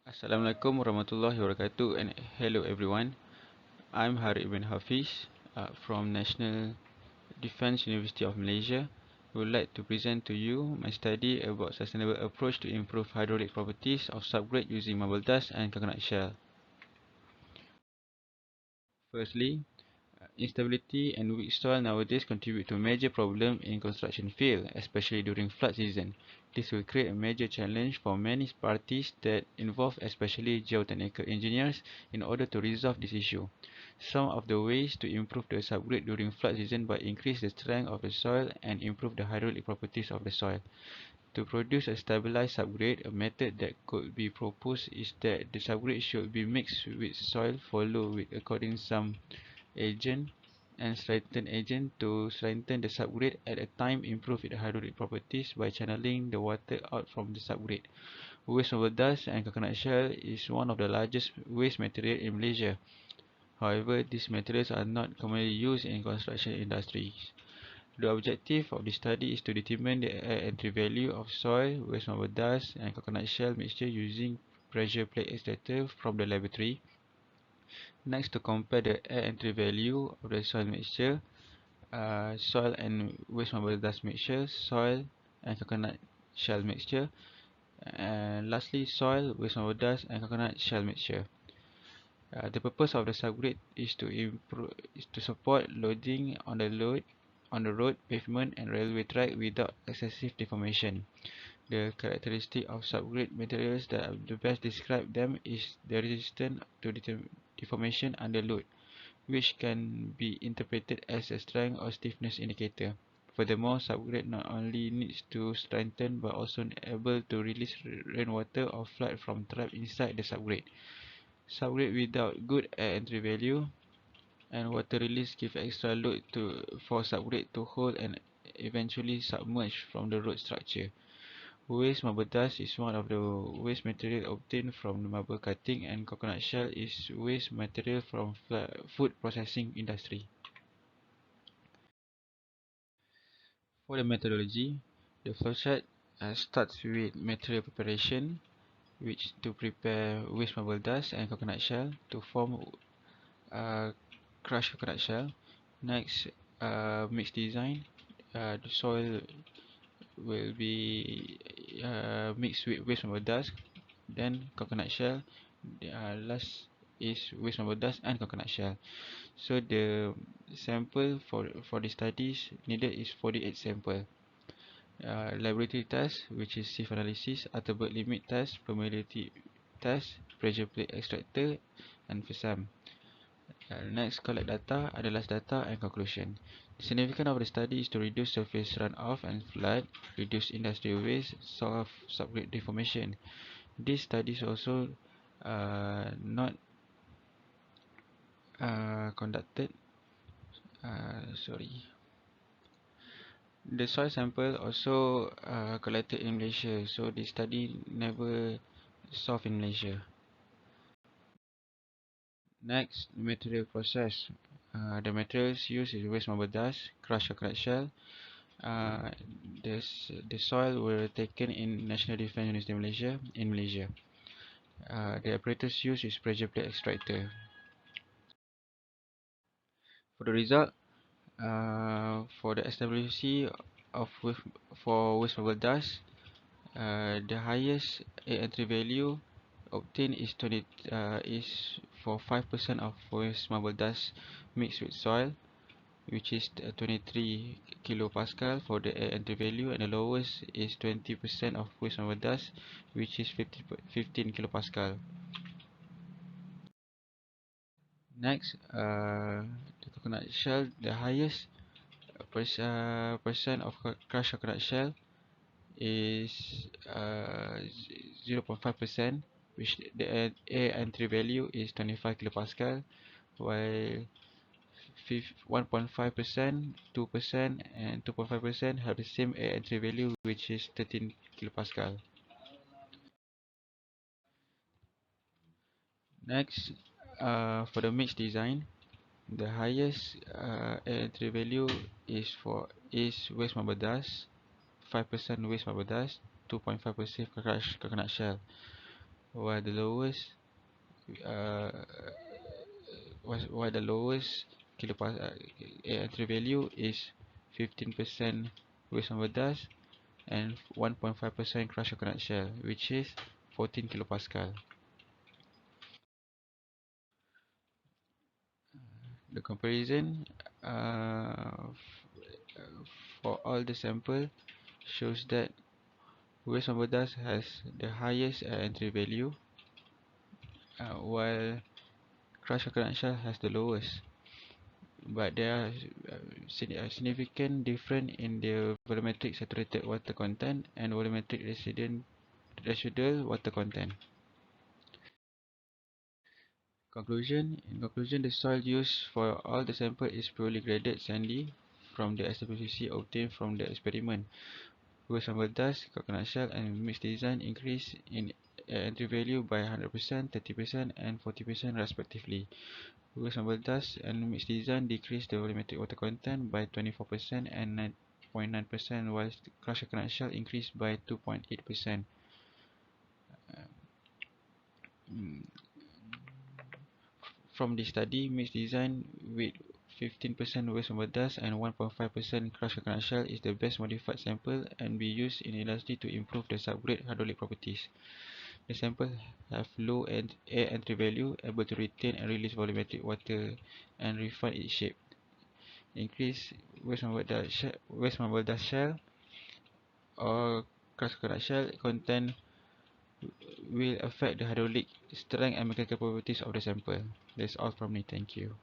Assalamualaikum warahmatullahi wabarakatuh and hello everyone. I'm Harith bin Hafiz from National Defence University of Malaysia. I would like to present to you my study about sustainable approach to improve hydraulic properties of subgrade using marble dust and coconut shell. Firstly, instability and weak soil nowadays contribute to a major problem in construction field, especially during flood season. This will create a major challenge for many parties that involve, especially geotechnical engineers, in order to resolve this issue. Some of the ways to improve the subgrade during flood season by increase the strength of the soil and improve the hydraulic properties of the soil. To produce a stabilized subgrade, a method that could be proposed is that the subgrade should be mixed with soil, followed with according some agent and strengthen agent to strengthen the subgrade at a time improve its hydraulic properties by channeling the water out from the subgrade. Waste marble dust and coconut shell is one of the largest waste material in Malaysia. However, these materials are not commonly used in construction industries. The objective of the study is to determine the air entry value of soil, waste marble dust, and coconut shell mixture using pressure plate extractor from the laboratory. Next, to compare the air entry value of the soil mixture, soil and waste marble dust mixture, soil and coconut shell mixture, and lastly, soil, waste marble dust, and coconut shell mixture. The purpose of the subgrade is to support loading on the road, pavement, and railway track without excessive deformation. The characteristic of subgrade materials that the best describe them is the resistance to deformation under load, which can be interpreted as a strength or stiffness indicator. Furthermore, subgrade not only needs to strengthen but also able to release rainwater or flood from trapped inside the subgrade. Subgrade without good air entry value and water release give extra load for subgrade to hold and eventually submerge from the road structure. Waste marble dust is one of the waste material obtained from the marble cutting, and coconut shell is waste material from food processing industry. For the methodology, the flowchart starts with material preparation, which to prepare waste marble dust and coconut shell to form uh, crushed coconut shell. Next, mix design. The soil will be mixed with waste marble dust, then coconut shell. Last is waste marble dust and coconut shell. So the sample for the studies needed is 48 sample. Laboratory test, which is sieve analysis, attribute limit test, permeability test, pressure plate extractor, and FSAM. Next, collect data, analyze data, and conclusion. The significance of the study is to reduce surface runoff and flood, reduce industrial waste, solve subgrade deformation. These studies also not conducted. Sorry. The soil sample also collected in Malaysia, so the study never solved in Malaysia. Next, material process. The materials used is waste marble dust, crushed coconut shell. Uh, the soil were taken in National Defence University Malaysia in Malaysia. The apparatus used is pressure plate extractor. For the result, for the stability of for waste marble dust, the highest entry value obtained is for 5% of waste marble dust mixed with soil, which is 23 kilopascal for the entry value, and the lowest is 20% of waste marble dust, which is 15 kilopascal. Next, the coconut shell, the highest percent of crushed coconut shell is 0.5%, which the air entry value is 25 kilopascal, while 1.5%, 2%, and 2.5% have the same air entry value, which is 13 kilopascal. Next, for the mix design, the highest air entry value is waste marble dust, 5% waste marble dust, 2.5% crushed coconut shell. while the lowest uh, air entry value is 15% waste number dust and 1.5% crushed coconut shell, which is 14 kilopascal. The comparison uh, for all the sample shows that waste number dust has the highest entry value, while crushed coconut shell has the lowest. But there are significant difference in the volumetric saturated water content and volumetric residual water content. In conclusion, the soil used for all the sample is purely graded sandy from the SWCC obtained from the experiment. Waste sample dust, coconut shell, and mixed design increase in entry value by 100%, 30%, and 40% respectively. Waste sample dust and mixed design decrease the volumetric water content by 24% and 9.9%, whilst crushed coconut shell increased by 2.8%. From the study, mixed design with 15% waste sample dust and 1.5% crushed coconut shell is the best modified sample and be used in industry to improve the subgrade hydraulic properties. The sample have low air entry value, able to retain and release volumetric water and refine its shape. Increase waste marble dust shell or crushed coconut shell content will affect the hydraulic strength and mechanical properties of the sample. That's all from me. Thank you.